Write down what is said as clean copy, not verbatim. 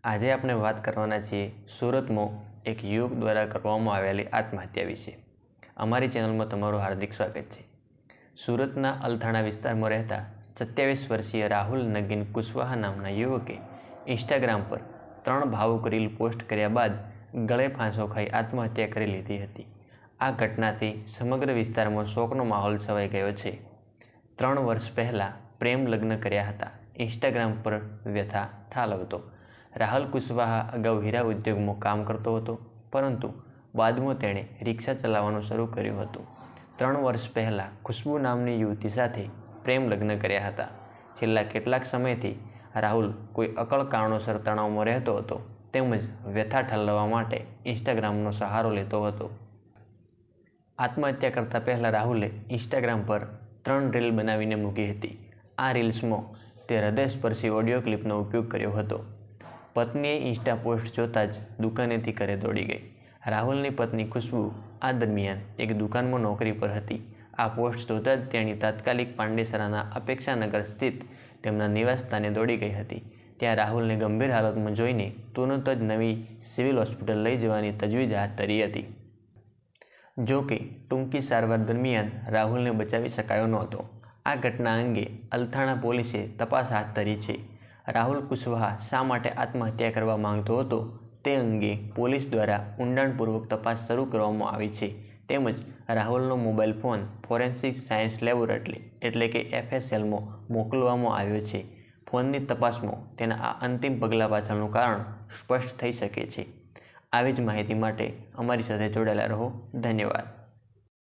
આજે આપણે વાત કરવાના છીએ સુરતમાં એક યુવક દ્વારા કરવામાં આવેલી આત્મહત્યા વિશે। અમારી ચેનલમાં તમારું હાર્દિક સ્વાગત છે। સુરતના અલથાણા વિસ્તારમાં રહેતા 27 વર્ષીય રાહુલ નગીન કુશવાહા નામના યુવકે ઇન્સ્ટાગ્રામ પર 3 ભાવુક રીલ પોસ્ટ કર્યા બાદ ગળે ફાંસો ખાઈ આત્મહત્યા કરી લીધી હતી। આ ઘટનાથી સમગ્ર વિસ્તારમાં શોકનો માહોલ છવાઈ ગયો છે। 3 વર્ષ પહેલાં પ્રેમ લગ્ન કર્યા હતા। ઇન્સ્ટાગ્રામ પર વ્યથા ઠાલવતો રાહુલ કુશવાહા અગાઉ હીરા ઉદ્યોગમાં કામ કરતો હતો, પરંતુ બાદમાં તેણે રિક્ષા ચલાવવાનું શરૂ કર્યું હતું। 3 વર્ષ પહેલાં ખુશ્બુ નામની યુવતી સાથે પ્રેમ લગ્ન કર્યા હતા। છેલ્લા કેટલાક સમયથી રાહુલ કોઈ અકળ કારણોસર તણાવમાં રહેતો હતો, તેમજ વ્યથા ઠાલવવા માટે ઇન્સ્ટાગ્રામનો સહારો લેતો હતો। આત્મહત્યા કરતા પહેલાં રાહુલે ઇન્સ્ટાગ્રામ પર 3 રીલ બનાવીને મૂકી હતી। આ રીલ્સમાં તે હૃદયસ્પર્શી ઓડિયો ક્લિપનો ઉપયોગ કર્યો હતો। પત્નીએ ઇન્સ્ટા પોસ્ટ જોતાં જ દુકાનેથી ઘરે દોડી ગઈ। રાહુલની પત્ની ખુશ્બુ આ દરમિયાન એક દુકાનમાં નોકરી પર હતી। આ પોસ્ટ જોતાં જ તેણી તાત્કાલિક પાંડેસરાના અપેક્ષાનગર સ્થિત તેમના નિવાસસ્થાને દોડી ગઈ હતી। ત્યાં રાહુલને ગંભીર હાલતમાં જોઈને તુરંત જ નવી સિવિલ હોસ્પિટલ લઈ જવાની તજવીજ હાથ ધરી હતી। જો કે ટૂંકી સારવાર દરમિયાન રાહુલને બચાવી શકાયો નહોતો। આ ઘટના અંગે અલથાણા પોલીસે તપાસ હાથ ધરી છે। રાહુલ કુશવાહા શા માટે આત્મહત્યા કરવા માંગતો હતો તે અંગે પોલીસ દ્વારા ઊંડાણપૂર્વક તપાસ શરૂ કરવામાં આવી છે, તેમજ રાહુલનો mobile phone forensic science laboratory એટલે કે FSLમાં મોકલવામાં આવ્યો છે। ફોનની તપાસમાં તેના આ અંતિમ પગલાં પાછળનું કારણ સ્પષ્ટ થઈ શકે છે। આવી જ માહિતી માટે અમારી સાથે જોડાયેલા રહો। ધન્યવાદ।